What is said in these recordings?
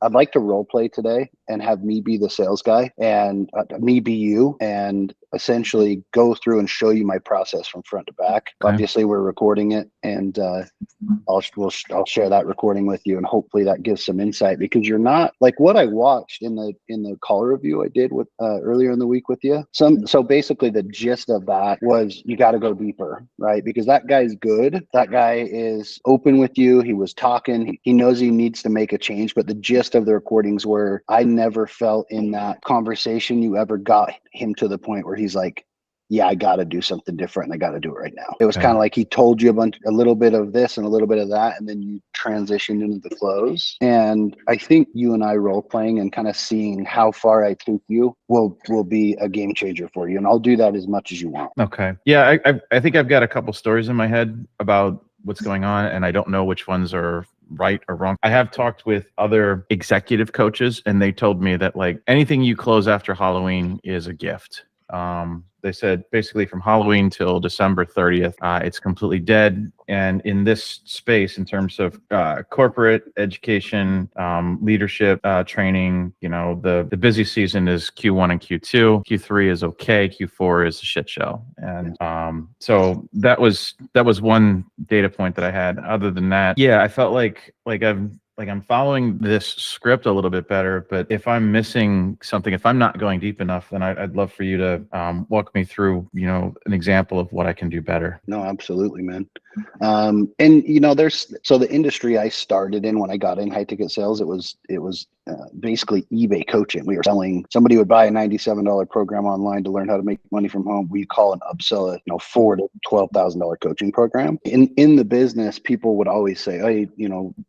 I'd like to role play today and have me be the sales guy and me be you, and essentially go through and show you my process from front to back. Okay. Obviously, we're recording it, and I'll share that recording with you, and hopefully that gives some insight, because you're not like what I watched in the call review I did with earlier in the week with you. So basically the gist of that was you got to go deeper, right? Because that guy's good. That guy is open with you. He was talking. He knows he needs to make a change, but the gist of the recordings were, I never felt in that conversation you ever got him to the point where he's like, yeah, I got to do something different, and I got to do it right now. It was kind of like he told you a little bit of this and a little bit of that, and then you transitioned into the close. And I think you and I role playing and kind of seeing how far I take you will be a game changer for you. And I'll do that as much as you want. Okay. Yeah, I think I've got a couple stories in my head about what's going on, and I don't know which ones are right or wrong. I have talked with other executive coaches, and they told me that like anything you close after Halloween is a gift. They said basically from Halloween till December 30th, it's completely dead. And in this space, in terms of corporate education, leadership training, the busy season is Q1 and Q2. Q3 is okay. Q4 is a shit show. And so that was one data point that I had. Other than that, yeah, I felt like I'm following this script a little bit better, but if I'm missing something, if I'm not going deep enough, then I'd love for you to walk me through, an example of what I can do better. No, absolutely, man. And so the industry I started in when I got in high ticket sales, it was basically eBay coaching. We were selling. Somebody would buy a $97 program online to learn how to make money from home. We call and upsell a $4,000 to $12,000 coaching program. In the business, people would always say, hey,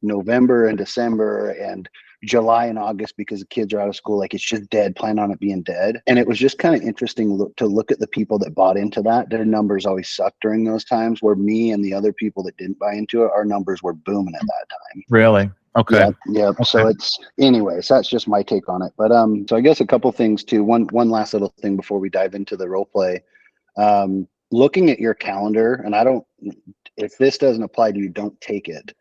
November and December and July and August, because the kids are out of school, like it's just dead, plan on it being dead. And it was just kind of interesting to look at the people that bought into that. Their numbers always sucked during those times, where me and the other people that didn't buy into it, our numbers were booming at that time. Really? Okay. Yeah. Okay. So anyways, that's just my take on it. But so I guess a couple things too. One last little thing before we dive into the role play. Looking at your calendar, and if this doesn't apply to you, don't take it.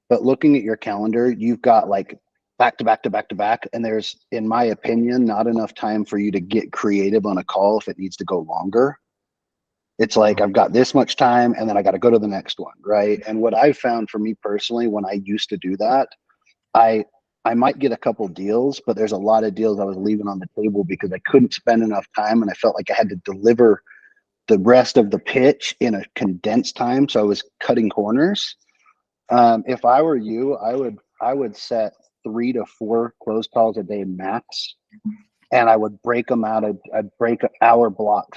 But looking at your calendar, you've got like back to back to back to back. And there's, in my opinion, not enough time for you to get creative on a call if it needs to go longer. It's like, I've got this much time and then I got to go to the next one, right? And what I found for me personally, when I used to do that, I might get a couple deals, but there's a lot of deals I was leaving on the table because I couldn't spend enough time, and I felt like I had to deliver the rest of the pitch in a condensed time. So I was cutting corners. If I were you, I would set 3 to 4 close calls a day max, and I would break them out. I'd break an hour block.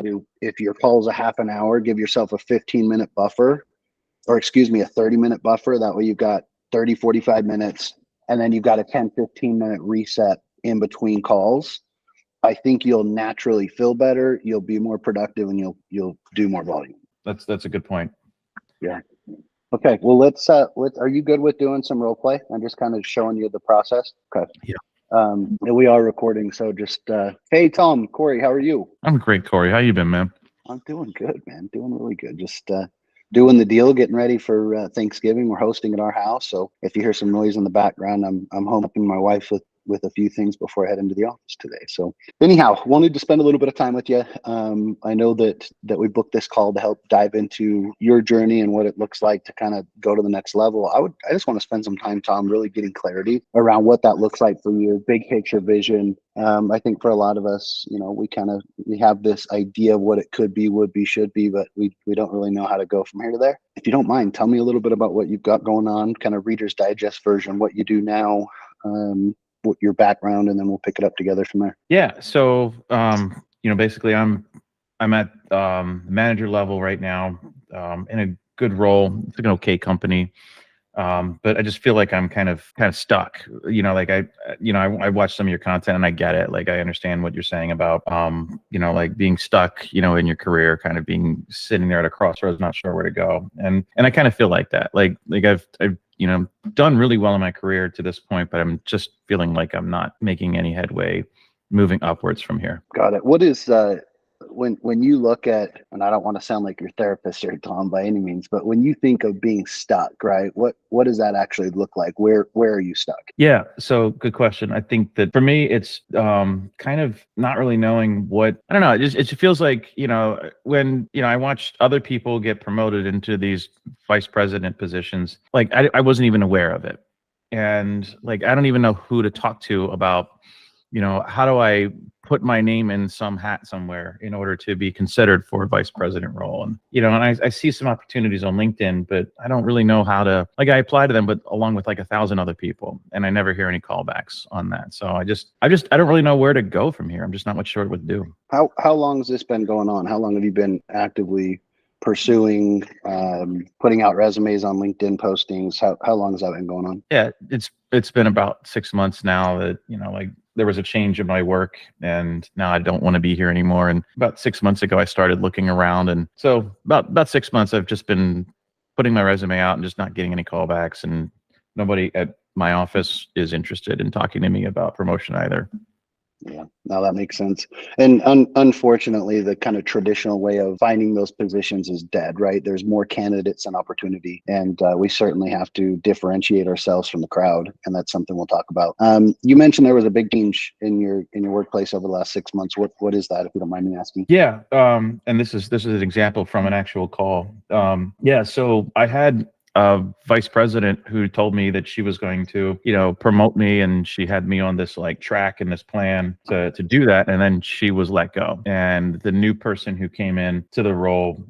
If your call is a half an hour, give yourself a 15-minute buffer, or excuse me, a 30-minute buffer. That way you've got 30, 45 minutes, and then you've got a 10, 15-minute reset in between calls. I think you'll naturally feel better. You'll be more productive, and you'll do more volume. That's a good point. Yeah. Okay. Well, let's are you good with doing some role play? I'm just kind of showing you the process. Okay. Yeah. And we are recording, so just hey, Tom, Cory, how are you? I'm great, Cory. How you been, man? I'm doing good, man. Doing really good. Just doing the deal, getting ready for Thanksgiving. We're hosting at our house, so if you hear some noise in the background, I'm home helping my wife with a few things before I head into the office today. So anyhow, wanted to spend a little bit of time with you. I know that we booked this call to help dive into your journey and what it looks like to kind of go to the next level. I just want to spend some time, Tom, really getting clarity around what that looks like for you, big picture vision. I think for a lot of us, we have this idea of what it could be, would be, should be, but we don't really know how to go from here to there. If you don't mind, tell me a little bit about what you've got going on, kind of Reader's Digest version, what you do now, what your background, and then we'll pick it up together from there. Yeah. So, basically I'm at manager level right now, in a good role. It's an okay company. But I just feel like I'm kind of stuck, I watch some of your content and I get it. Like, I understand what you're saying about, like being stuck, in your career, kind of being sitting there at a crossroads, not sure where to go. And I kind of feel like that, like I've done really well in my career to this point, but I'm just feeling like I'm not making any headway moving upwards from here. Got it. What is, when you look at, and I don't want to sound like your therapist here, Tom, by any means, but when you think of being stuck, right? What does that actually look like? Where are you stuck? Yeah, so good question. I think that for me, it's kind of not really knowing what, I don't know. It just feels like, when I watched other people get promoted into these vice president positions, like I wasn't even aware of it, and like I don't even know who to talk to about, how do I put my name in some hat somewhere in order to be considered for a vice president role. And, and I see some opportunities on LinkedIn, but I don't really know how to, like, I apply to them, but along with like 1,000 other people, and I never hear any callbacks on that. So I don't really know where to go from here. I'm just not much sure what to do. How long has this been going on? How long have you been actively pursuing, putting out resumes on LinkedIn postings? How long has that been going on? Yeah, it's been about 6 months now that, like there was a change in my work, and now I don't want to be here anymore. And about 6 months ago, I started looking around. And so about 6 months, I've just been putting my resume out and just not getting any callbacks. And nobody at my office is interested in talking to me about promotion either. Yeah, no, that makes sense. And unfortunately, the kind of traditional way of finding those positions is dead, right? There's more candidates and opportunity, and we certainly have to differentiate ourselves from the crowd, and that's something we'll talk about. You mentioned there was a big change in your workplace over the last 6 months. What is that, if you don't mind me asking? Yeah, and this is an example from an actual call. Yeah, so I had a vice president who told me that she was going to, promote me, and she had me on this like track and this plan to do that. And then she was let go. And the new person who came in to the role,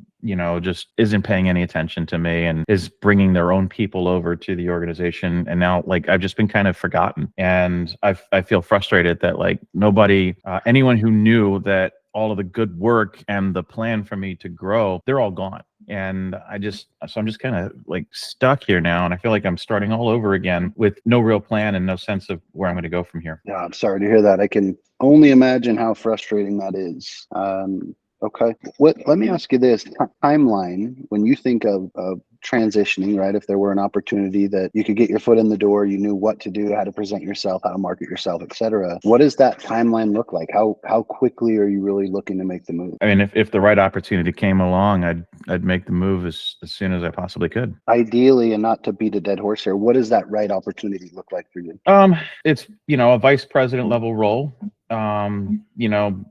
just isn't paying any attention to me and is bringing their own people over to the organization. And now, like, I've just been kind of forgotten. And I feel frustrated that like nobody, anyone who knew that all of the good work and the plan for me to grow, they're all gone. And I'm just kind of like stuck here now. And I feel like I'm starting all over again with no real plan and no sense of where I'm going to go from here. Yeah, I'm sorry to hear that. I can only imagine how frustrating that is. Okay. Let me ask you this timeline, when you think of transitioning, right? If there were an opportunity that you could get your foot in the door, you knew what to do, how to present yourself, how to market yourself, etc. What does that timeline look like? How quickly are you really looking to make the move? I mean, if the right opportunity came along, I'd make the move as soon as I possibly could. Ideally, and not to beat a dead horse here, what does that right opportunity look like for you? It's, a vice president level role. A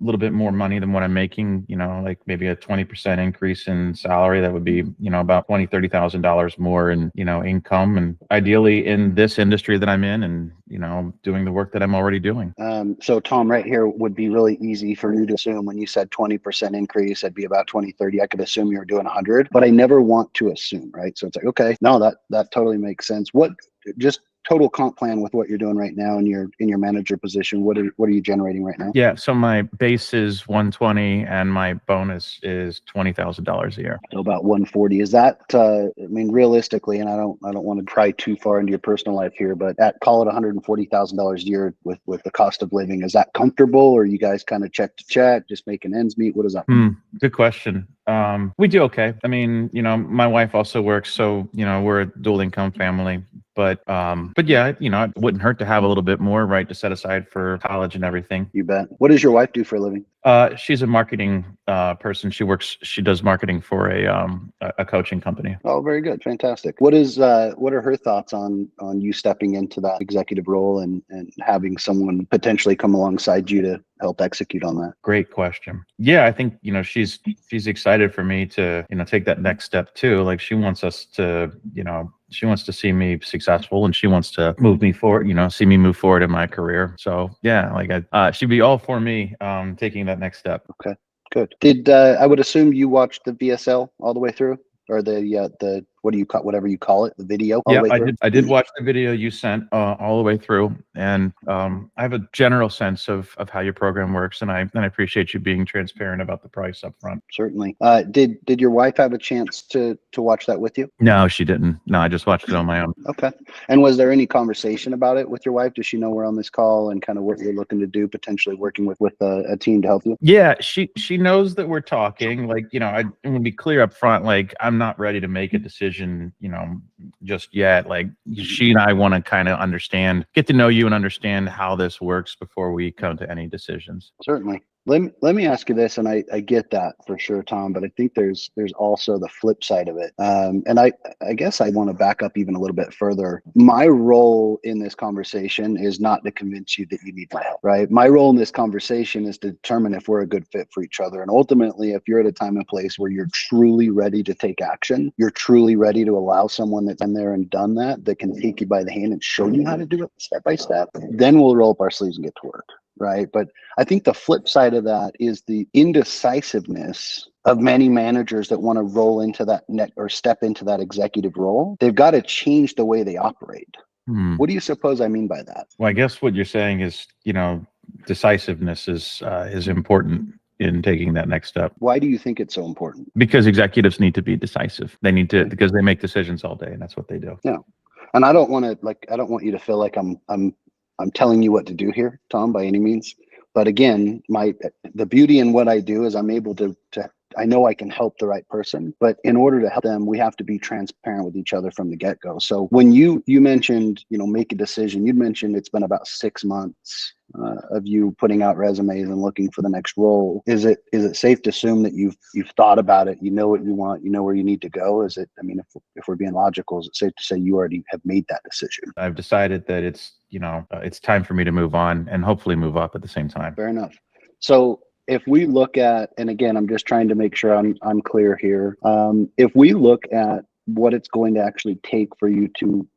little bit more money than what I'm making, like maybe a 20% increase in salary. That would be, about $20,000-$30,000 more in, income, and ideally in this industry that I'm in, and, doing the work that I'm already doing. So Tom, right here would be really easy for you to assume when you said 20% increase, that'd be about 20, 30. I could assume you were doing 100, but I never want to assume, right? So it's like, okay, no, that totally makes sense. What, just total comp plan with what you're doing right now in your manager position, what are you generating right now? Yeah, so my base is 120 and my bonus is $20,000 a year. So about 140. Is that I mean, realistically, and I don't want to pry too far into your personal life here, but at, call it $140,000 a year with the cost of living, is that comfortable, or are you guys kind of check to check, just making ends meet? What is that? Good question. We do okay. I mean, my wife also works, so we're a dual income family. But yeah, it wouldn't hurt to have a little bit more, right, to set aside for college and everything. You bet. What does your wife do for a living? She's a marketing person. She does marketing for a coaching company. Oh, very good. Fantastic. What are her thoughts on you stepping into that executive role and having someone potentially come alongside you to help execute on that? Great question. Yeah, I think, she's excited for me to, take that next step too. Like, she wants us to, she wants to see me successful, and she wants to move me forward, see me move forward in my career. So yeah, like she'd be all for me taking that next step. Okay, good. Did I would assume you watched the VSL all the way through, or the what do you call, whatever you call it, the video? Yeah, I did watch the video you sent all the way through, and I have a general sense of how your program works, and I appreciate you being transparent about the price up front. Certainly. Did your wife have a chance to watch that with you? No, she didn't. No, I just watched it on my own. Okay. And was there any conversation about it with your wife? Does she know we're on this call and kind of what you're looking to do, potentially working with a team to help you? Yeah, she knows that we're talking. Like, I want to be clear up front. Like, I'm not ready to make a decision, just yet. Like, she and I want to kind of get to know you and understand how this works before we come to any decisions. Certainly. Let me ask you this, and I get that for sure, Tom, but I think there's also the flip side of it. And I guess I want to back up even a little bit further. My role in this conversation is not to convince you that you need my help, right? My role in this conversation is to determine if we're a good fit for each other. And ultimately, if you're at a time and place where you're truly ready to take action, you're truly ready to allow someone that's been there and done that can take you by the hand and show you how to do it step by step, then we'll roll up our sleeves and get to work. Right. But I think the flip side of that is the indecisiveness of many managers that want to roll into that net or step into that executive role. They've got to change the way they operate. What do you suppose I mean by that? Well, I guess what you're saying is, decisiveness is important in taking that next step. Why do you think it's so important? Because executives need to be decisive. They need to, because they make decisions all day, and that's what they do. Yeah. And I don't want you to feel like I'm telling you what to do here, Tom, by any means. But again, the beauty in what I do is I'm able to I know I can help the right person, but in order to help them, we have to be transparent with each other from the get-go. So when you mentioned, make a decision, you'd mentioned it's been about 6 months of you putting out resumes and looking for the next role. Is it safe to assume that you've thought about it, you know what you want, you know where you need to go? Is it, I mean, if we're being logical, is it safe to say you already have made that decision? I've decided that it's time for me to move on and hopefully move up at the same time. Fair enough. So if we look at, and again, I'm just trying to make sure I'm clear here. If we look at what it's going to actually take for you to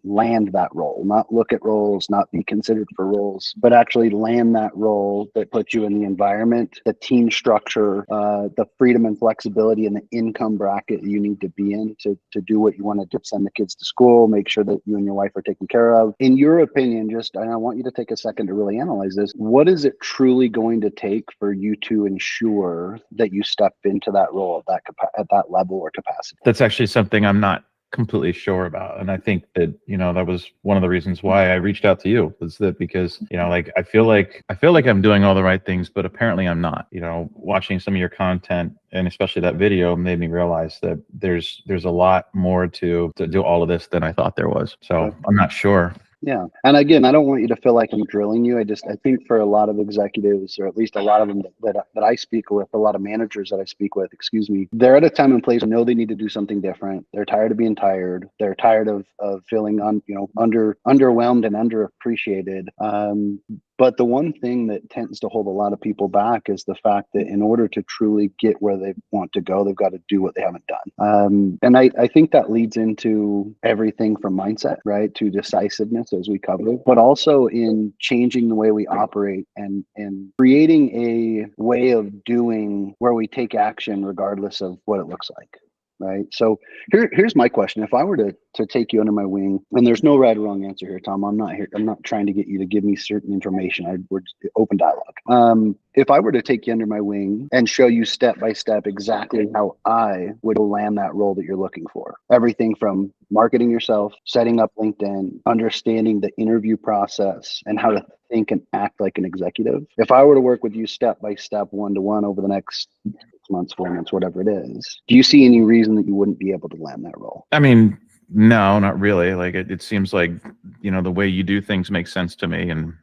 land that role, not look at roles, not be considered for roles, but actually land that role that puts you in the environment, the team structure, the freedom and flexibility and the income bracket you need to be in to do what you want to do, send the kids to school, make sure that you and your wife are taken care of. In your opinion, and I want you to take a second to really analyze this, what is it truly going to take for you to ensure that you step into that role at that level or capacity? That's actually something I'm not completely sure about, and I think that that was one of the reasons why I reached out to you, was that because I feel like I'm doing all the right things, but apparently I'm not. Watching some of your content and especially that video made me realize that there's a lot more to do all of this than I thought there was. So I'm not sure. Yeah. And again, I don't want you to feel like I'm drilling you. I think for a lot of executives, or at least a lot of them that I speak with, a lot of managers that I speak with, they're at a time and place where they know they need to do something different. They're tired of being tired. They're tired of feeling underwhelmed and underappreciated. But the one thing that tends to hold a lot of people back is the fact that in order to truly get where they want to go, they've got to do what they haven't done. And I think that leads into everything from mindset, right, to decisiveness, as we covered, but also in changing the way we operate and creating a way of doing where we take action regardless of what it looks like. Right. So here's my question. If I were to take you under my wing, and there's no right or wrong answer here, Tom, I'm not trying to get you to give me certain information. We're open dialogue. If I were to take you under my wing and show you step by step exactly how I would land that role that you're looking for, everything from marketing yourself, setting up LinkedIn, understanding the interview process and how to think and act like an executive. If I were to work with you step by step, 1-to-1 over the next 6 months, 4 months, whatever it is, do you see any reason that you wouldn't be able to land that role? I mean, no, not really. Like it seems like, the way you do things makes sense to me. And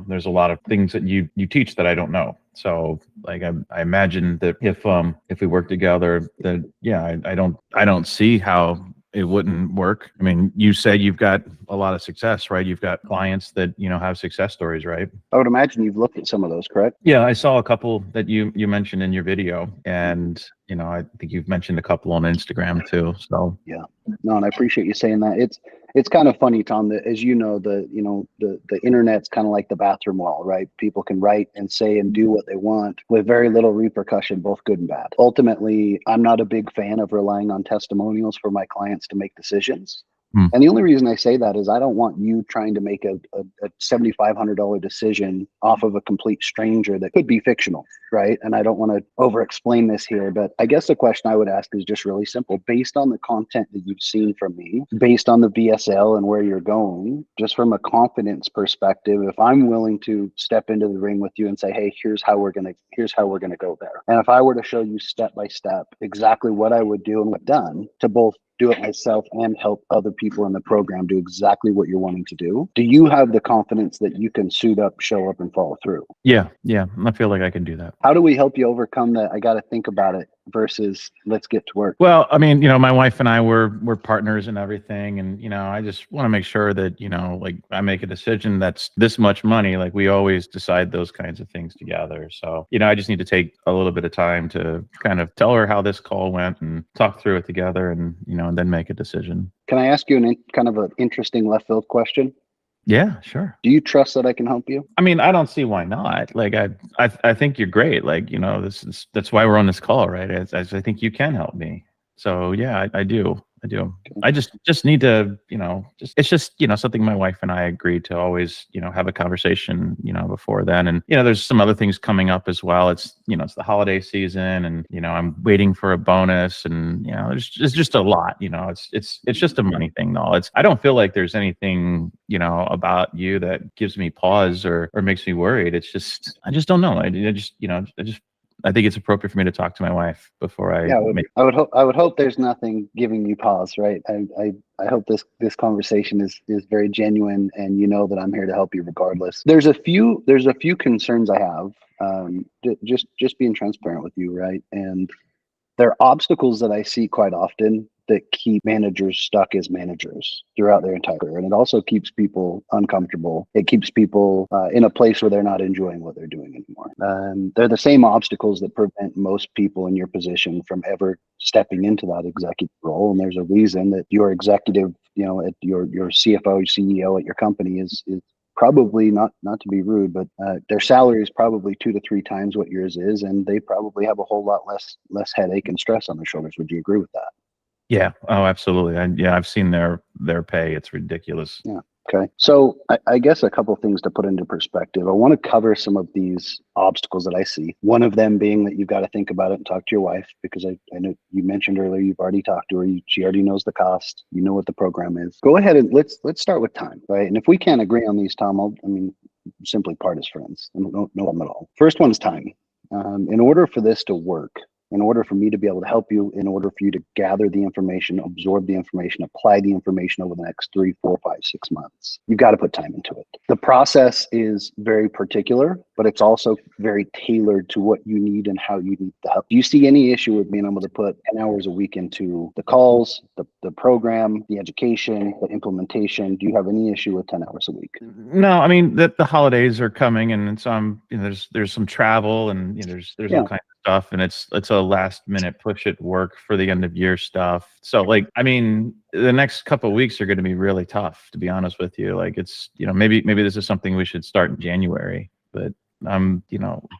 there's a lot of things that you teach that I don't know. So like, I imagine that if we work together, that, yeah, I don't see how it wouldn't work. I mean, you said you've got a lot of success, right? You've got clients that, have success stories, right? I would imagine you've looked at some of those, correct? Yeah, I saw a couple that you mentioned in your video, and I think you've mentioned a couple on Instagram too. So yeah, no, and I appreciate you saying that. It's kind of funny, Tom, that as the internet's kind of like the bathroom wall, right? People can write and say and do what they want with very little repercussion, both good and bad. Ultimately, I'm not a big fan of relying on testimonials for my clients to make decisions. And the only reason I say that is I don't want you trying to make a $7,500 decision off of a complete stranger that could be fictional, right? And I don't want to over-explain this here, but I guess the question I would ask is just really simple. Based on the content that you've seen from me, based on the VSL and where you're going, just from a confidence perspective, if I'm willing to step into the ring with you and say, hey, here's how we're gonna go there. And if I were to show you step by step exactly what I would do and what I've done to both do it myself and help other people in the program do exactly what you're wanting to do you have the confidence that you can suit up, show up, and follow through? Yeah. I feel like I can do that. How do we help you overcome that I got to think about it versus let's get to work? Well, I mean, my wife and I we're partners and everything, and I just want to make sure that like I make a decision that's this much money. Like we always decide those kinds of things together. So I just need to take a little bit of time to kind of tell her how this call went and talk through it together, and and then make a decision. Can I ask you kind of an interesting left field question? Yeah, sure. Do you trust that I can help you? I mean, I don't see why not. Like, I think you're great. Like, that's why we're on this call, right? I think you can help me. So yeah, I do. I just need to, it's just, something my wife and I agreed to always, have a conversation, before then. And, there's some other things coming up as well. It's, it's the holiday season, and, I'm waiting for a bonus, and, there's just a lot, it's just a money thing. No, I don't feel like there's anything, about you that gives me pause or makes me worried. It's just, I just don't know. I think it's appropriate for me to talk to my wife before I. Yeah, I would hope there's nothing giving you pause, right? I hope this conversation is very genuine, and that I'm here to help you regardless. There's a few concerns I have. Just being transparent with you, right? And there are obstacles that I see quite often that keep managers stuck as managers throughout their entire career. And it also keeps people uncomfortable. It keeps people in a place where they're not enjoying what they're doing anymore. They're the same obstacles that prevent most people in your position from ever stepping into that executive role. And there's a reason that your executive, at your CFO, CEO at your company is probably, not to be rude, but their salary is probably 2 to 3 times what yours is, and they probably have a whole lot less headache and stress on their shoulders. Would you agree with that? Yeah. Oh, absolutely. I've seen their pay. It's ridiculous. Yeah. Okay. So I guess a couple of things to put into perspective. I want to cover some of these obstacles that I see. One of them being that you've got to think about it and talk to your wife, because I know you mentioned earlier you've already talked to her. She already knows the cost. You know what the program is. Go ahead and let's start with time, right? And if we can't agree on these, Tom, simply part as friends. No problem at all. First one's time. In order for this to work, in order for me to be able to help you, in order for you to gather the information, absorb the information, apply the information over the next 3, 4, 5, 6 months, you've got to put time into it. The process is very particular, but it's also very tailored to what you need and how you need the help. Do you see any issue with being able to put 10 hours a week into the calls, the program, the education, the implementation? Do you have any issue with 10 hours a week? No, I mean, the holidays are coming, and so there's some travel, and there's all kinds of stuff, and it's a last minute push at work for the end of year stuff. So the next couple of weeks are going to be really tough, to be honest with you. Like, it's maybe this is something we should start in January, but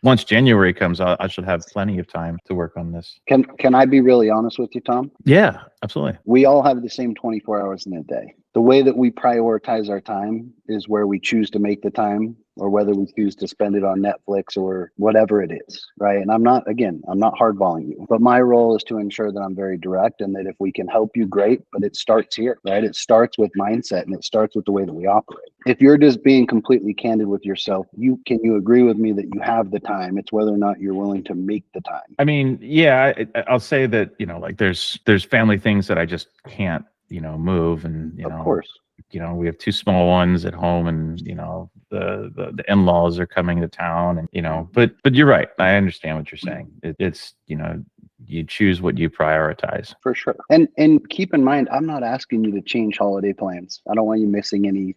once January comes out, I should have plenty of time to work on this. Can I be really honest with you, Tom? Yeah, absolutely. We all have the same 24 hours in a day. The way that we prioritize our time is where we choose to make the time, or whether we choose to spend it on Netflix or whatever it is, right? And I'm not hardballing you, but my role is to ensure that I'm very direct, and that if we can help you, great, but it starts here, right? It starts with mindset, and it starts with the way that we operate. If you're just being completely candid with yourself, can you agree with me that you have the time? It's whether or not you're willing to make the time. I mean, yeah, I'll say that, there's family things that I just can't, move, and, of course, we have 2 small ones at home, and, the in-laws are coming to town, and, but you're right. I understand what you're saying. It's, you choose what you prioritize. For sure. And keep in mind, I'm not asking you to change holiday plans. I don't want you missing any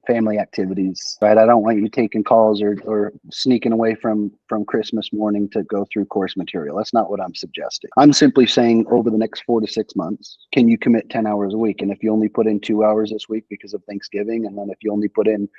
family activities, right? I don't want you taking calls or sneaking away from Christmas morning to go through course material. That's not what I'm suggesting. I'm simply saying, over the next 4 to 6 months, can you commit 10 hours a week? And if you only put in 2 hours this week because of Thanksgiving, and then if you only put in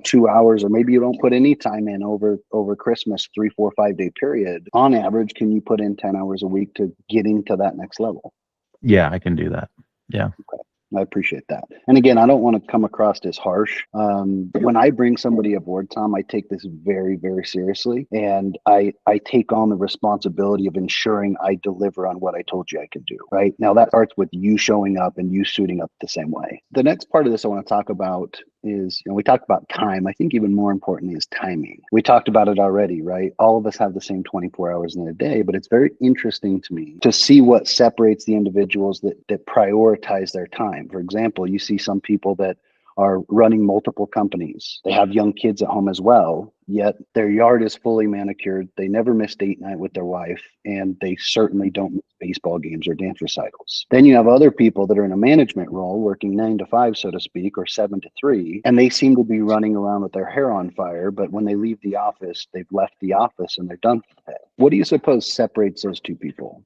2 hours, or maybe you don't put any time in over Christmas, 3, 4, 5 day period, on average, can you put in 10 hours a week to getting to that next level? Yeah, I can do that. Yeah. Okay. I appreciate that. And again, I don't want to come across as harsh. When I bring somebody aboard, Tom, I take this very, very seriously. And I take on the responsibility of ensuring I deliver on what I told you I could do. Right now, that starts with you showing up and you suiting up the same way. The next part of this I want to talk about is, we talked about time. I think even more importantly is timing. We talked about it already, right? All of us have the same 24 hours in a day, but it's very interesting to me to see what separates the individuals that prioritize their time. For example, you see some people that are running multiple companies. They have young kids at home as well, yet their yard is fully manicured. They never miss date night with their wife, and they certainly don't miss baseball games or dance recitals. Then you have other people that are in a management role, working 9 to 5, so to speak, or 7 to 3, and they seem to be running around with their hair on fire, but when they leave the office, they've left the office and they're done for the day. What do you suppose separates those two people?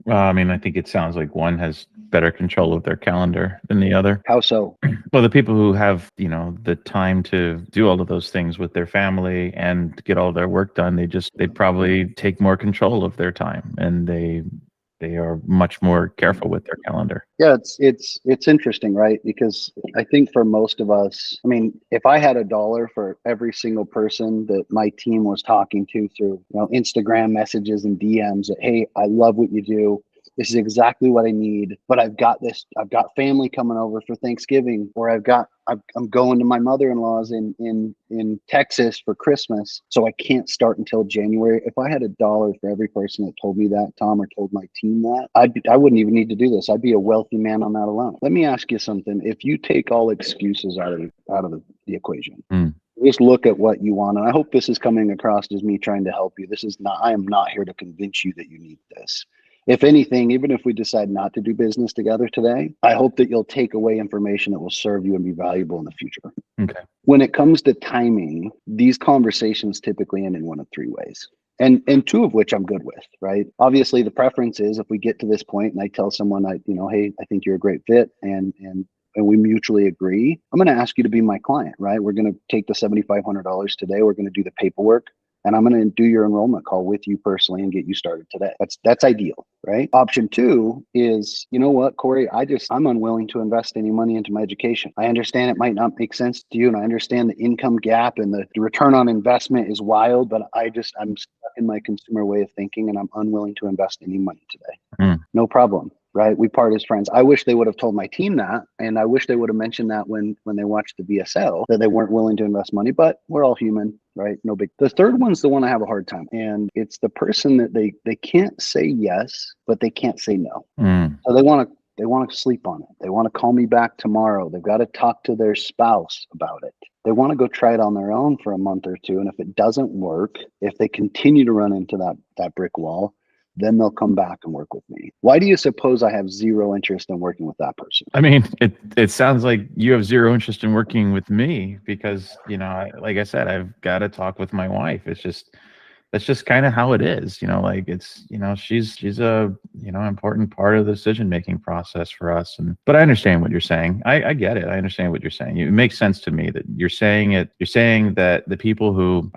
Well, I mean, I think it sounds like one has better control of their calendar than the other. How so? Well, the people who have, the time to do all of those things with their family and get all their work done, they probably take more control of their time, and they are much more careful with their calendar. Yeah, it's interesting, right? Because I think for most of us, I mean, if I had $1 for every single person that my team was talking to through, Instagram messages and DMs that, hey, I love what you do. This is exactly what I need, but I've got family coming over for Thanksgiving, or I'm going to my mother-in-law's in Texas for Christmas, so I can't start until January. If I had $1 for every person that told me that, Tom, or told my team that, I wouldn't even need to do this. I'd be a wealthy man on that alone. Let me ask you something. If you take all excuses out of the equation, just look at what you want. And I hope this is coming across as me trying to help you. I am not here to convince you that you need this. If anything, even if we decide not to do business together today, I hope that you'll take away information that will serve you and be valuable in the future. Okay. When it comes to timing, these conversations typically end in one of 3 ways. And 2 of which I'm good with, right? Obviously, the preference is if we get to this point and I tell someone, hey, I think you're a great fit, and we mutually agree, I'm going to ask you to be my client, right? We're going to take the $7,500 today. We're going to do the paperwork, and I'm going to do your enrollment call with you personally and get you started today. That's ideal, right? Option 2 is, you know what, Cory, I'm unwilling to invest any money into my education. I understand it might not make sense to you, and I understand the income gap and the return on investment is wild, but I'm stuck in my consumer way of thinking, and I'm unwilling to invest any money today. No problem. Right? We part as friends. I wish they would have told my team that, and I wish they would have mentioned that when they watched the VSL, that they weren't willing to invest money, but we're all human, right? No big. The third one's the one I have a hard time, and it's the person that they can't say yes, but they can't say no. So they want to sleep on it. They want to call me back tomorrow. They've got to talk to their spouse about it. They want to go try it on their own for a month or 2, and if it doesn't work, if they continue to run into that brick wall, then they'll come back and work with me. Why do you suppose I have zero interest in working with that person? I mean, it sounds like you have zero interest in working with me because, like I said, I've got to talk with my wife. That's just kind of how it is, she's a, important part of the decision-making process for us. But I understand what you're saying. I get it. I understand what you're saying. It makes sense to me that you're saying that the people who,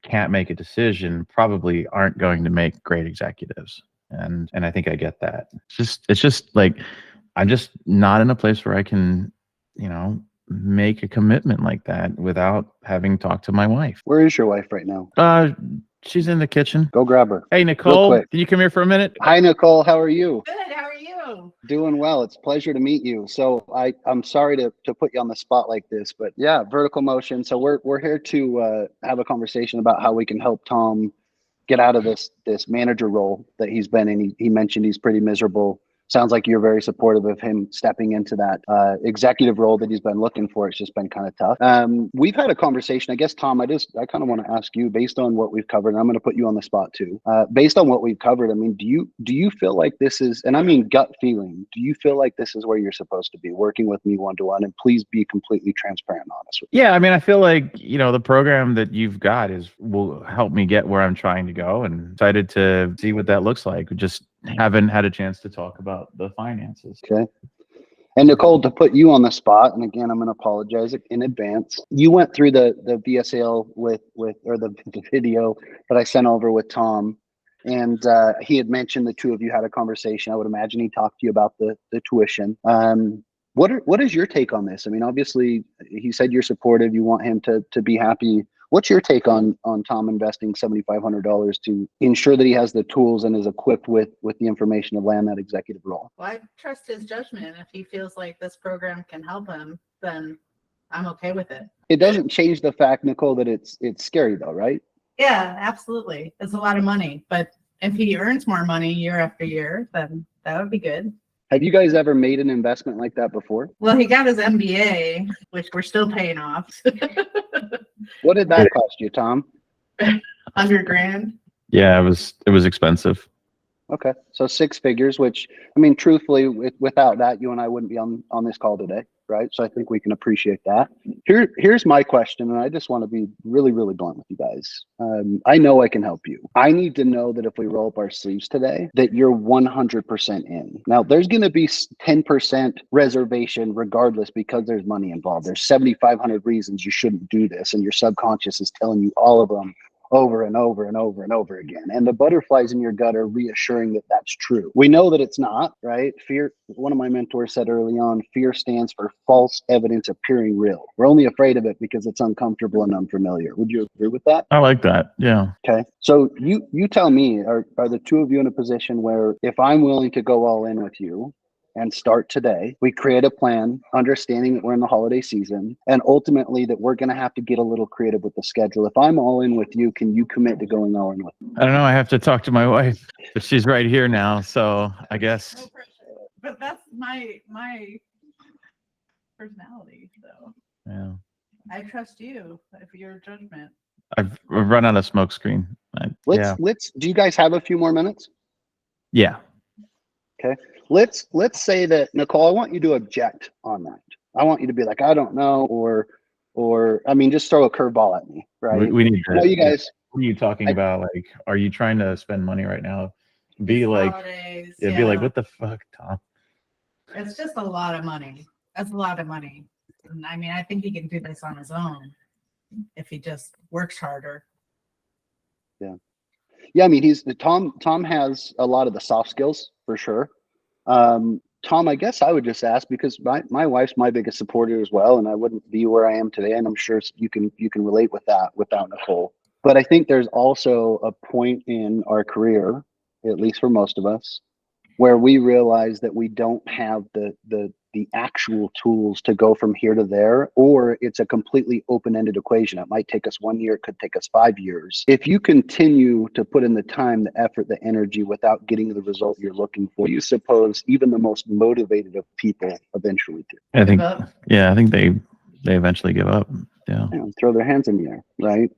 can't make a decision probably aren't going to make great executives. And I think I get that. It's just like, I'm just not in a place where I can, make a commitment like that without having talked to my wife. Where is your wife right now? She's in the kitchen. Go grab her. Hey, Nicole, can you come here for a minute? Hi, Nicole. How are you? Good. How are you? Doing well. It's a pleasure to meet you. So I'm sorry to put you on the spot like this, but yeah, vertical motion. So we're here to have a conversation about how we can help Tom get out of this manager role that he's been in. He mentioned he's pretty miserable. Sounds like you're very supportive of him stepping into that executive role that he's been looking for. It's just been kind of tough. We've had a conversation. I guess, Tom, I kind of want to ask you, based on what we've covered, and I'm going to put you on the spot too. Based on what we've covered, I mean, do you feel like this is, and I mean gut feeling, do you feel like this is where you're supposed to be, working with me one-to-one? And please be completely transparent and honest with me. Yeah, I mean, I feel like, the program that you've got will help me get where I'm trying to go, and excited to see what that looks like. Just haven't had a chance to talk about the finances. Okay. And Nicole, to put you on the spot, and again, I'm going to apologize in advance. You went through the VSL or the video that I sent over with Tom, and he had mentioned the 2 of you had a conversation. I would imagine he talked to you about the tuition. What is your take on this? I mean, obviously, he said you're supportive. You want him to be happy. What's your take on Tom investing $7,500 to ensure that he has the tools and is equipped with the information to land that executive role? Well, I trust his judgment. If he feels like this program can help him, then I'm okay with it. It doesn't change the fact, Nicole, that it's scary though, right? Yeah, absolutely. It's a lot of money, but if he earns more money year after year, then that would be good. Have you guys ever made an investment like that before? Well, he got his MBA, which we're still paying off. What did that cost you, Tom? $100,000. Yeah, it was expensive. Okay, so 6 figures, which, I mean, truthfully, without that, you and I wouldn't be on this call today, right? So I think we can appreciate that. Here's my question, and I just want to be really, really blunt with you guys. I know I can help you. I need to know that if we roll up our sleeves today, that you're 100% in. Now, there's going to be 10% reservation regardless because there's money involved. There's 7,500 reasons you shouldn't do this, and your subconscious is telling you all of them over and over and over and over again. And the butterflies in your gut are reassuring that that's true. We know that it's not, right? Fear, one of my mentors said early on, fear stands for false evidence appearing real. We're only afraid of it because it's uncomfortable and unfamiliar. Would you agree with that? I like that. Yeah. Okay. So you tell me, are the two of you in a position where if I'm willing to go all in with you, and start today, we create a plan, understanding that we're in the holiday season, and ultimately that we're going to have to get a little creative with the schedule. If I'm all in with you, can you commit to going all in with me? I don't know. I have to talk to my wife, but she's right here now. So I guess. No pressure. But that's my personality, so Yeah. I trust you for your judgment. I've run out of smoke screen. Let's. Do you guys have a few more minutes? Yeah. Okay. Let's say that, Nicole, I want you to object on that. I want you to be like, I don't know, or I mean, just throw a curveball at me, right? We need to. No, you guys. What are you talking about? Like, are you trying to spend money right now? Be like, Holidays, be like, what the fuck, Tom? It's just a lot of money. That's a lot of money. And I mean, I think he can do this on his own if he just works harder. Yeah. Yeah, I mean, Tom has a lot of the soft skills for sure. Tom, I guess I would just ask because my wife's my biggest supporter as well, and I wouldn't be where I am today, and I'm sure you can relate with that without Nicole. But I think there's also a point in our career, at least for most of us, where we realize that we don't have the actual tools to go from here to there, or it's a completely open-ended equation. It might take us 1 year, it could take us 5 years. If you continue to put in the time, the effort, the energy without getting the result you're looking for, you suppose even the most motivated of people eventually do. I think they eventually give up. Yeah. Throw their hands in the air, right?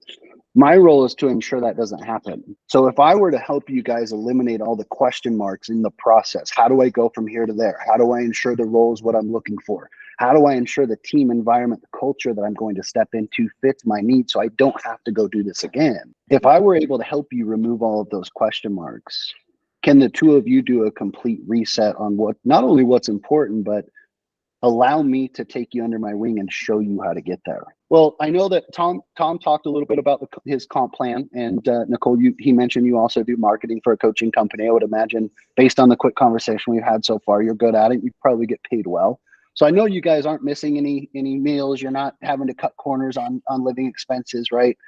My role is to ensure that doesn't happen. So if I were to help you guys eliminate all the question marks in the process, how do I go from here to there? How do I ensure the role is what I'm looking for? How do I ensure the team environment, the culture that I'm going to step into fits my needs so I don't have to go do this again? If I were able to help you remove all of those question marks, can the two of you do a complete reset on what, not only what's important, but allow me to take you under my wing and show you how to get there? Well, I know that Tom talked a little bit about his comp plan, and Nicole, he mentioned you also do marketing for a coaching company. I would imagine, based on the quick conversation we've had so far, you're good at it. You probably get paid well. So I know you guys aren't missing any meals. You're not having to cut corners on living expenses, right?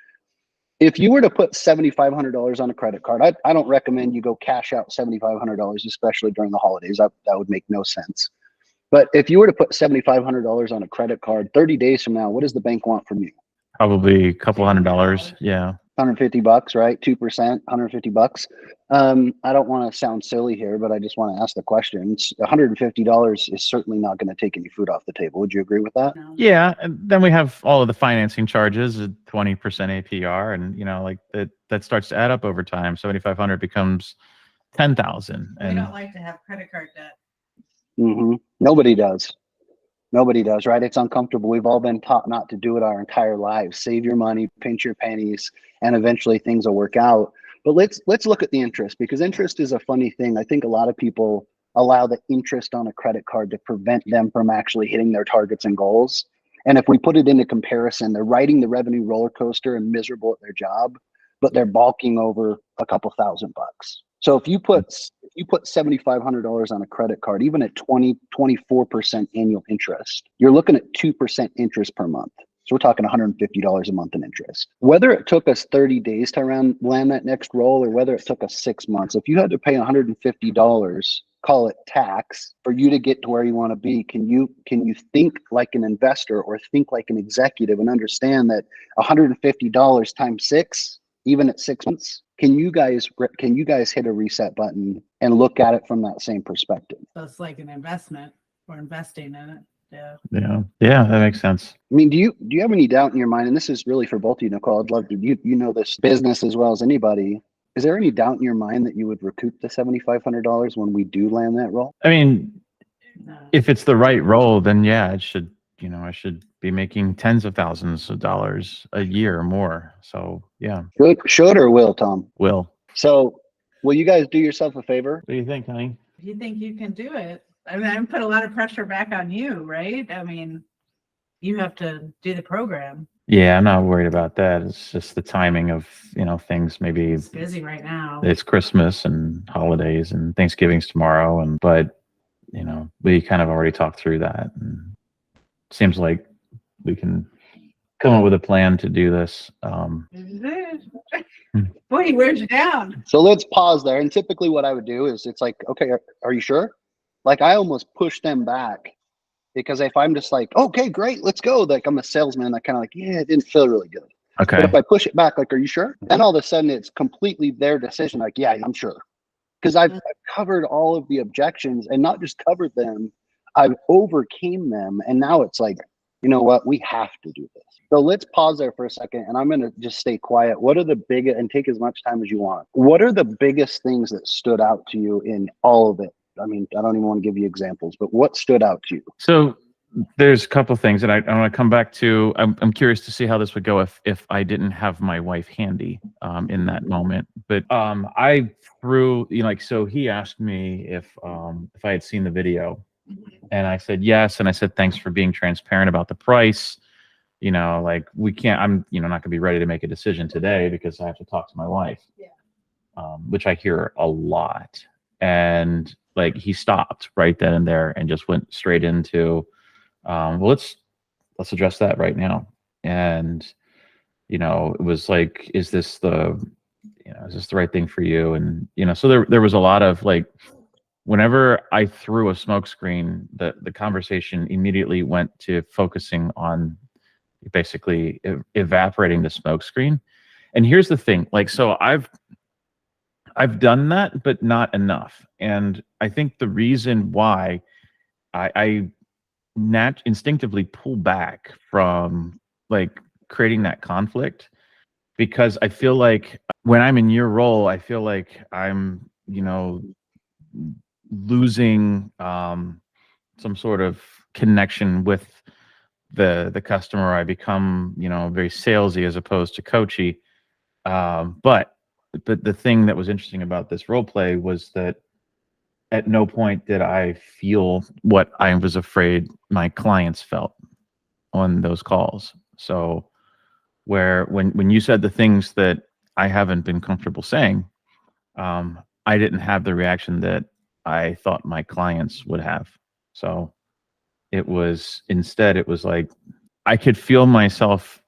If you were to put $7,500 on a credit card, I don't recommend you go cash out $7,500, especially during the holidays. That would make no sense. But if you were to put $7,500 on a credit card 30 days from now, what does the bank want from you? Probably a couple $100. Yeah. $150, right? 2%, $150. I don't want to sound silly here, but I just want to ask the question. $150 is certainly not going to take any food off the table. Would you agree with that? No. Yeah. And then we have all of the financing charges, 20% APR, and like that starts to add up over time. 7,500 becomes 10,000. We don't like to have credit card debt. Mm-hmm. Nobody does, right? It's uncomfortable. We've all been taught not to do it our entire lives. Save your money, pinch your pennies, and eventually things will work out. But let's look at the interest, because interest is a funny thing. I think a lot of people allow the interest on a credit card to prevent them from actually hitting their targets and goals. And if we put it into comparison, they're riding the revenue roller coaster and miserable at their job, but they're balking over a couple $1,000. So if you put $7,500 on a credit card, even at 24% annual interest, you're looking at 2% interest per month. So we're talking $150 a month in interest. Whether it took us 30 days to land that next roll, or whether it took us 6 months, if you had to pay $150 call it tax, for you to get to where you want to be? Can you think like an investor or think like an executive and understand that $150 times 6, even at 6 months, can you guys hit a reset button and look at it from that same perspective? So it's like an investment. We're investing in it. Yeah. Yeah, that makes sense. I mean, do you have any doubt in your mind? And this is really for both of you, Nicole. I'd love to. You know this business as well as anybody. Is there any doubt in your mind that you would recoup the $7,500 when we do land that role? I mean, No. if it's the right role, then yeah, it should. I should be making tens of thousands of dollars a year or more. So yeah, Should or will, Tom? will. So, will you guys do yourself a favor? What do you think, honey? If you think you can do it, I mean, I put a lot of pressure back on you, right? I mean, you have to do the program. Yeah, I'm not worried about that. It's just the timing of, things. Maybe It's busy right now. it's Christmas and holidays and Thanksgiving's tomorrow. But we kind of already talked through that. And it seems like we can come up with a plan to do this. Boy, he wears you down. So let's pause there. And typically what I would do is it's like, okay, are you sure? Like I almost push them back, because if I'm just like, okay, great, let's go. Like I'm a salesman, I kind of like, yeah, it didn't feel really good. Okay. But if I push it back, like, are you sure? Then all of a sudden it's completely their decision. Like, yeah, I'm sure. Because I've covered all of the objections, and not just covered them, I've overcame them. And now it's like, you know what? We have to do this. So let's pause there for a second, and I'm going to just stay quiet. What are the biggest, and take as much time as you want, what are the biggest things that stood out to you in all of it? I mean, I don't even want to give you examples, but what stood out to you? So there's a couple things that I want to come back to. I'm curious to see how this would go if I didn't have my wife handy in that moment. But I threw, so he asked me if I had seen the video, and I said yes, and I said thanks for being transparent about the price. We can't. I'm not gonna be ready to make a decision today because I have to talk to my wife. Yeah. Which I hear a lot, and he stopped right then and there and just went straight into, well, let's address that right now. And it was like, is this the right thing for you? And so there was a lot of whenever I threw a smoke screen, the conversation immediately went to focusing on basically evaporating the smoke screen. And here's the thing, so I've done that, but not enough. And I think the reason why I instinctively pull back from creating that conflict, because I feel like when I'm in your role, I feel like I'm, losing some sort of connection with the customer. I become, very salesy as opposed to coachy. But the thing that was interesting about this role play was that at no point did I feel what I was afraid my clients felt on those calls. So when you said the things that I haven't been comfortable saying, I didn't have the reaction that I thought my clients would have. So instead it was like I could feel myself,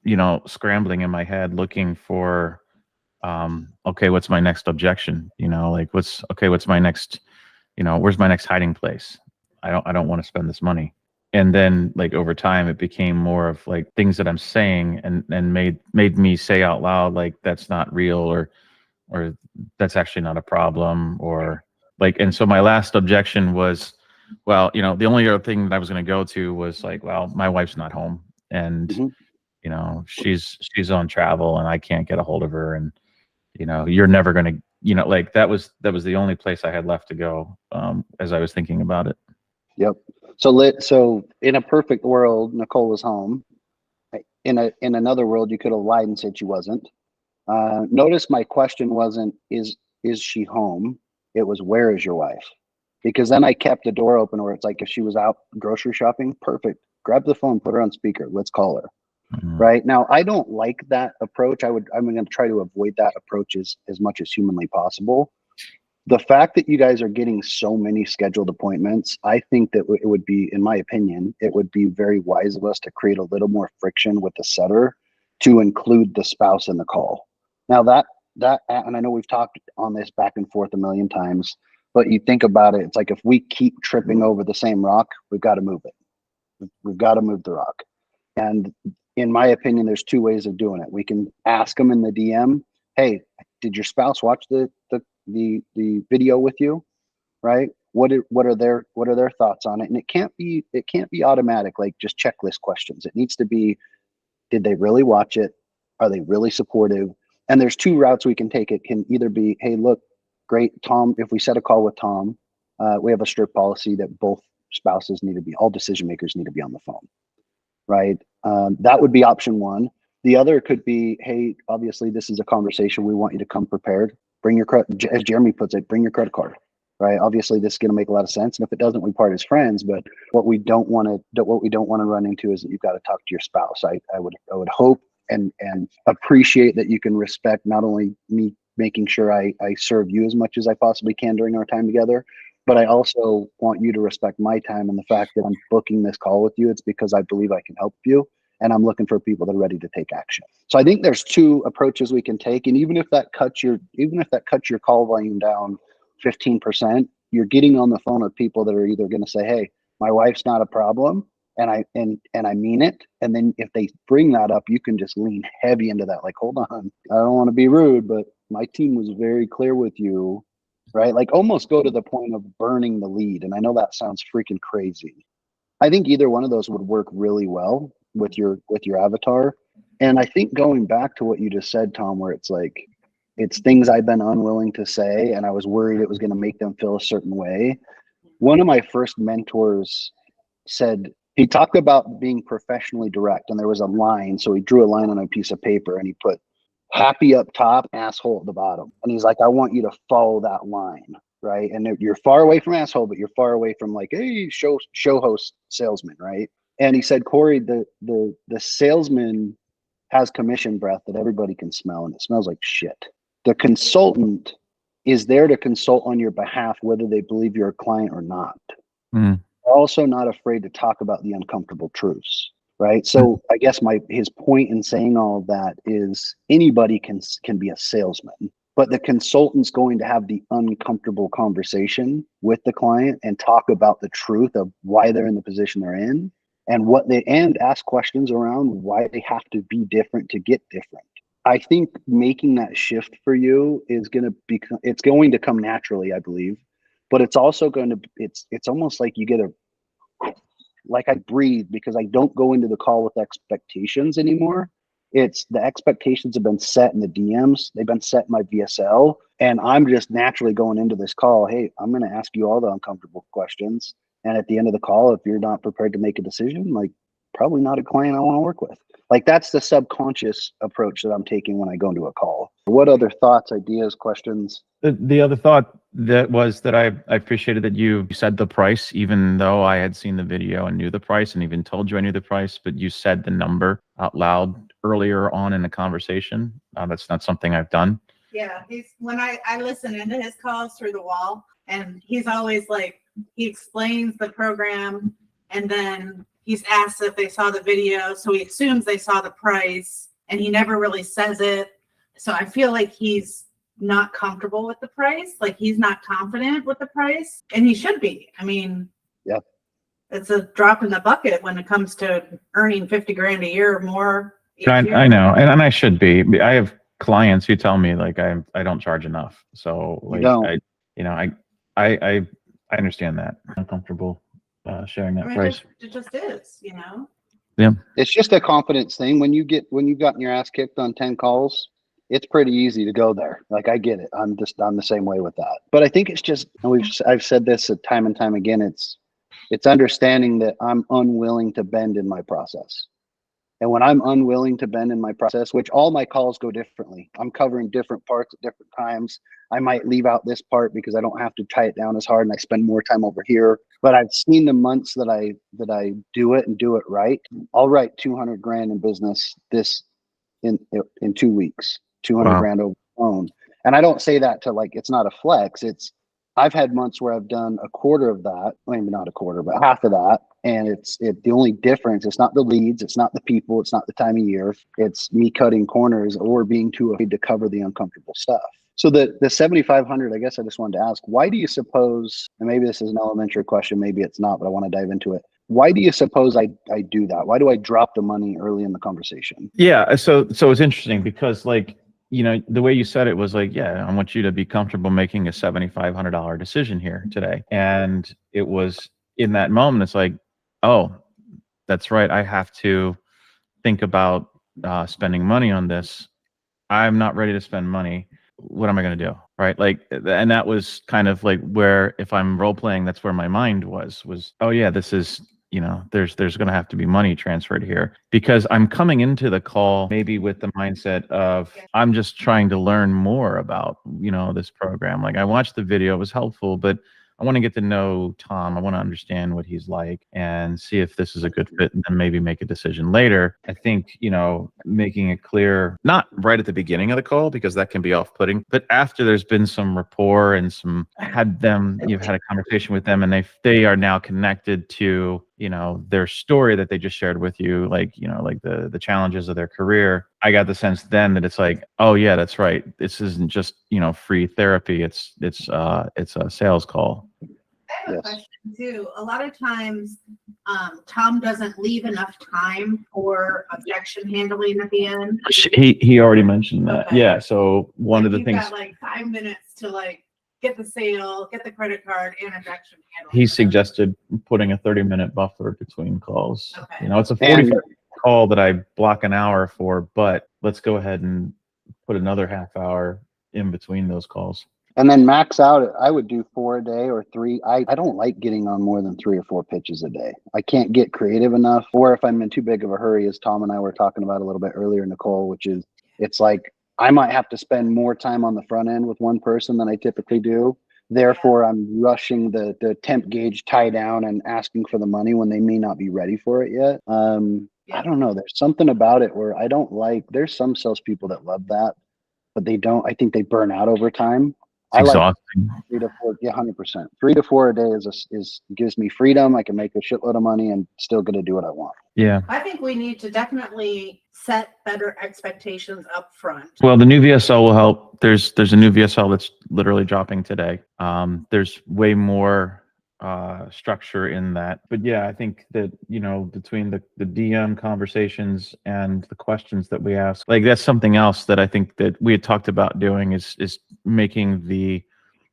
scrambling in my head looking for, okay, what's my next objection? What's my next, where's my next hiding place? I don't want to spend this money. And then over time it became more of things that I'm saying and made me say out loud, that's not real, or that's actually not a problem, or and so my last objection was, well, the only other thing that I was going to go to was well, my wife's not home, and she's on travel and I can't get a hold of her, and you're never going to, that was the only place I had left to go as I was thinking about it. Yep. So in a perfect world, Nicole was home. In another world, you could have lied and said she wasn't. Notice my question wasn't is she home? It was, where is your wife? Because then I kept the door open, where it's like, if she was out grocery shopping, perfect. Grab the phone, put her on speaker. Let's call her. Mm-hmm. Right now, I don't like that approach. I'm going to try to avoid that approach as much as humanly possible. The fact that you guys are getting so many scheduled appointments, I think that it would be, in my opinion, it would be very wise of us to create a little more friction with the setter to include the spouse in the call. Now that, and I know we've talked on this back and forth a million times, But you think about it, it's like if we keep tripping over the same rock, we've got to move it. We've got to move the rock. And in my opinion, there's two ways of doing it. We can ask them in the DM, hey, did your spouse watch the video with you? Right? What are their thoughts on it? And it can't be automatic, like just checklist questions. It needs to be, did they really watch it? Are they really supportive? And there's two routes we can take. It can either be, hey, look, great, Tom, if we set a call with Tom, we have a strict policy that both spouses need to be, all decision makers need to be on the phone, right? That would be option one. The other could be, hey, obviously this is a conversation. We want you to come prepared. Bring your credit, as Jeremy puts it, bring your credit card, right? Obviously this is going to make a lot of sense. And if it doesn't, we part as friends. But what we don't want to run into is that you've got to talk to your spouse. I would hope and appreciate that you can respect not only me making sure I serve you as much as I possibly can during our time together, but I also want you to respect my time and the fact that I'm booking this call with you. It's because I believe I can help you, and I'm looking for people that are ready to take action. So I think there's two approaches we can take, and even if that cuts your call volume down 15%, you're getting on the phone with people that are either going to say, hey, my wife's not a problem, and I mean it. And then if they bring that up, you can just lean heavy into that. Like, hold on, I don't want to be rude, but my team was very clear with you, right? Like almost go to the point of burning the lead. And I know that sounds freaking crazy. I think either one of those would work really well with your avatar. And I think going back to what you just said, Tom, where it's like, it's things I've been unwilling to say, and I was worried it was going to make them feel a certain way. One of my first mentors said, he talked about being professionally direct, and there was a line. So he drew a line on a piece of paper and he put happy up top, asshole at the bottom. And he's like, I want you to follow that line, right? And you're far away from asshole, but you're far away from like, hey, show host salesman, right? And he said, Cory, the salesman has commission breath that everybody can smell, and it smells like shit. The consultant is there to consult on your behalf, whether they believe you're a client or not. Mm. Also not afraid to talk about the uncomfortable truths, right? So I guess his point in saying all of that is anybody can be a salesman, but the consultant's going to have the uncomfortable conversation with the client and talk about the truth of why they're in the position they're in and ask questions around why they have to be different to get different. I think making that shift for you is it's going to come naturally, I believe. But it's also it's almost like you get like I breathe, because I don't go into the call with expectations anymore. It's the expectations have been set in the DMs. They've been set in my VSL. And I'm just naturally going into this call. Hey, I'm going to ask you all the uncomfortable questions. And at the end of the call, if you're not prepared to make a decision, like probably not a client I want to work with. Like that's the subconscious approach that I'm taking when I go into a call. What other thoughts, ideas, questions? The other thought that was that I appreciated that you said the price, even though I had seen the video and knew the price and even told you I knew the price, but you said the number out loud earlier on in the conversation. That's not something I've done. Yeah, when I listen into his calls through the wall, and he's always like, he explains the program, and then he's asked if they saw the video, so he assumes they saw the price, and he never really says it. So I feel like he's not comfortable with the price, like he's not confident with the price, and he should be. I mean, yeah, it's a drop in the bucket when it comes to earning 50 grand a year or more. I know, and I should be. I have clients who tell me like I don't charge enough. So like I understand that. I'm comfortable sharing that price. It just is, Yeah. It's just a confidence thing. When you've gotten your ass kicked on 10 calls, it's pretty easy to go there. Like I get it. I'm the same way with that. But I think it's just, I've said this time and time again. It's understanding that I'm unwilling to bend in my process. And when I'm unwilling to bend in my process, which all my calls go differently, I'm covering different parts at different times. I might leave out this part because I don't have to tie it down as hard and I spend more time over here. But I've seen the months that I do it and do it right. I'll write 200 grand in business in 2 weeks, 200 grand over the phone. And I don't say that to like, it's not a flex. I've had months where I've done a quarter of that, maybe not a quarter, but half of that. And the only difference, it's not the leads, it's not the people, it's not the time of year. It's me cutting corners or being too afraid to cover the uncomfortable stuff. So the 7,500, I guess I just wanted to ask, why do you suppose, and maybe this is an elementary question, maybe it's not, but I want to dive into it. Why do you suppose I do that? Why do I drop the money early in the conversation? Yeah. So it's interesting because like, you know, the way you said it was like, yeah, I want you to be comfortable making a $7,500 decision here today. And it was in that moment, it's like, oh, that's right. I have to think about spending money on this. I'm not ready to spend money. What am I going to do? Right. Like, and that was kind of like where, if I'm role playing, that's where my mind was, oh yeah, this is, you know, there's going to have to be money transferred here, because I'm coming into the call maybe with the mindset of, I'm just trying to learn more about, you know, this program. Like, I watched the video, it was helpful, but I want to get to know Tom. I want to understand what he's like and see if this is a good fit, and then maybe make a decision later. I think, you know, making it clear, not right at the beginning of the call, because that can be off-putting, but after there's been some rapport and you've had a conversation with them, and they are now connected to, you know, their story that they just shared with you, like, you know, like the challenges of their career. I got the sense then that it's like, oh yeah, that's right. This isn't just, you know, free therapy. It's a sales call. I have a question too. A lot of times, Tom doesn't leave enough time for objection handling at the end. He already mentioned that. Okay. Yeah. So one of the things, got like 5 minutes to like get the sale, get the credit card, and objection handling. he suggested putting a 30-minute buffer between calls. Okay. You know, it's a 45 call that I block an hour for, but let's go ahead and put another half hour in between those calls. And then max out, I would do 4 a day or 3. I don't like getting on more than 3 or 4 pitches a day. I can't get creative enough, or if I'm in too big of a hurry, as Tom and I were talking about a little bit earlier, Nicole, which is, it's like I might have to spend more time on the front end with one person than I typically do. Therefore, I'm rushing the temp gauge tie down and asking for the money when they may not be ready for it yet. I don't know. There's something about it where I don't like, there's some salespeople that love that, but they don't, I think they burn out over time. It's exhausting. Like 3 to 4, yeah, 100%. 3 to 4 a day is gives me freedom. I can make a shitload of money and still get to do what I want. Yeah. I think we need to definitely set better expectations up front. Well, the new VSL will help. There's a new VSL that's literally dropping today. There's way more structure in that. But yeah, I think that, you know, between the DM conversations and the questions that we ask, like, that's something else that I think that we had talked about doing, is making the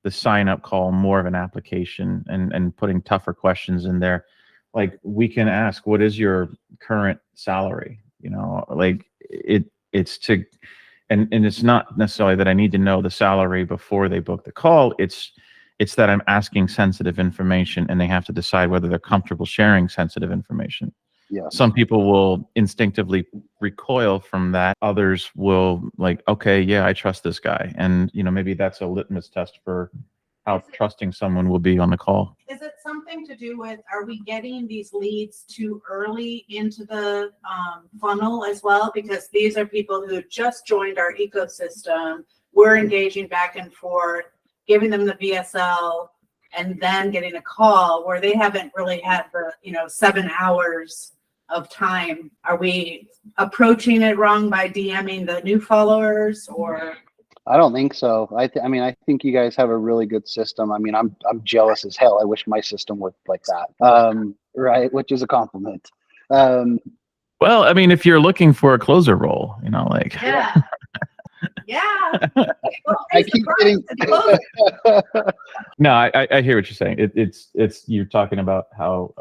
sign up call more of an application, and putting tougher questions in there. Like, we can ask, what is your current salary? You know, like it's to, and it's not necessarily that I need to know the salary before they book the call. It's that I'm asking sensitive information, and they have to decide whether they're comfortable sharing sensitive information. Yeah. Some people will instinctively recoil from that. Others will like, okay, yeah, I trust this guy. And, you know, maybe that's a litmus test for how trusting someone will be on the call. Is it something to do with, are we getting these leads too early into the funnel as well? Because these are people who just joined our ecosystem. We're engaging back and forth, giving them the VSL, and then getting a call where they haven't really had the, 7 hours of time. Are we approaching it wrong by DMing the new followers, or? I don't think so. I think you guys have a really good system. I mean, I'm jealous as hell. I wish my system worked like that. Right, which is a compliment. Well, I mean, if you're looking for a closer role, like yeah. Yeah. I keep getting. No, I hear what you're saying. It's you're talking about how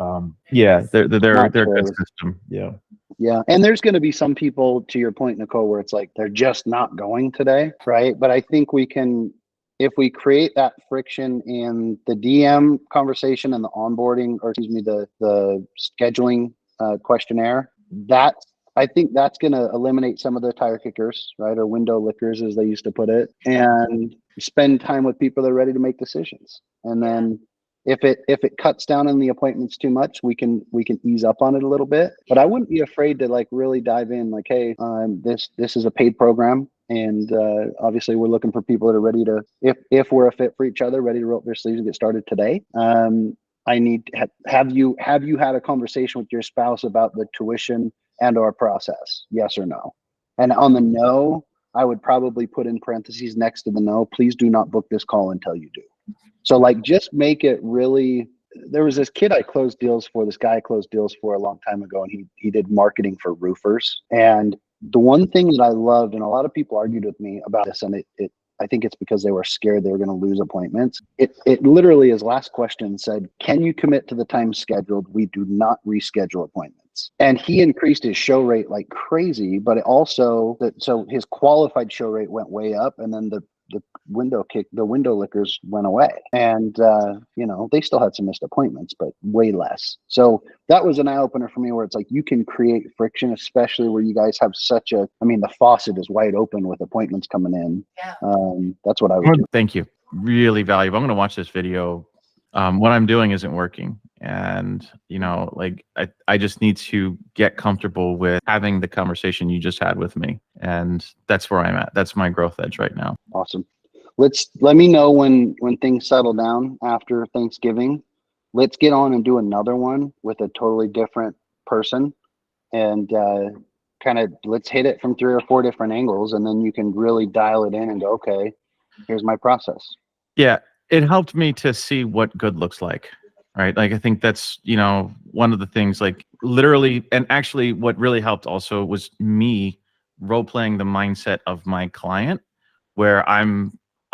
they're a good system. Yeah. Yeah, and there's going to be some people, to your point, Nicole, where it's like they're just not going today, right? But I think we can, if we create that friction in the DM conversation and the onboarding, or excuse me, the scheduling questionnaire, I think that's going to eliminate some of the tire kickers, right? Or window lickers, as they used to put it, and spend time with people that are ready to make decisions. And then if it cuts down on the appointments too much, we can ease up on it a little bit. But I wouldn't be afraid to like really dive in, like, hey, this is a paid program, and obviously we're looking for people that are ready to, if we're a fit for each other, ready to roll up their sleeves and get started today. I need have you had a conversation with your spouse about the tuition and our process? Yes or no? And on the no, I would probably put in parentheses next to the no, please do not book this call until you do. So like, just make it really, there was this kid I closed deals for, this guy I closed deals for a long time ago, and he did marketing for roofers. And the one thing that I loved, and a lot of people argued with me about this, and I think it's because they were scared they were going to lose appointments. It literally, his last question said, can you commit to the time scheduled? We do not reschedule appointments. And he increased his show rate like crazy, but it also, so his qualified show rate went way up, and then the window lickers went away. And, you know, they still had some missed appointments, but way less. So that was an eye opener for me, where it's like, you can create friction, especially where you guys have such a, I mean, the faucet is wide open with appointments coming in. Yeah. That's what I would do. Thank you. Really valuable. I'm going to watch this video. What I'm doing isn't working. And, you know, like I just need to get comfortable with having the conversation you just had with me. And that's where I'm at. That's my growth edge right now. Awesome. Let me know when things settle down after Thanksgiving. Let's get on and do another one with a totally different person, and kind of let's hit it from 3 or 4 different angles, and then you can really dial it in and go, okay, here's my process. Yeah, it helped me to see what good looks like, right? Like, I think that's, you know, one of the things, like, literally, and actually what really helped also was me role playing the mindset of my client, where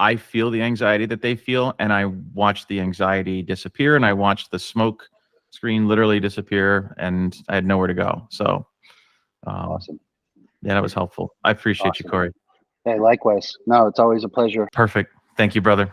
I feel the anxiety that they feel, and I watch the anxiety disappear, and I watch the smoke screen literally disappear, and I had nowhere to go. So Awesome. Yeah, that was helpful. I appreciate you, Cory. Hey, likewise. No, it's always a pleasure. Perfect. Thank you, brother.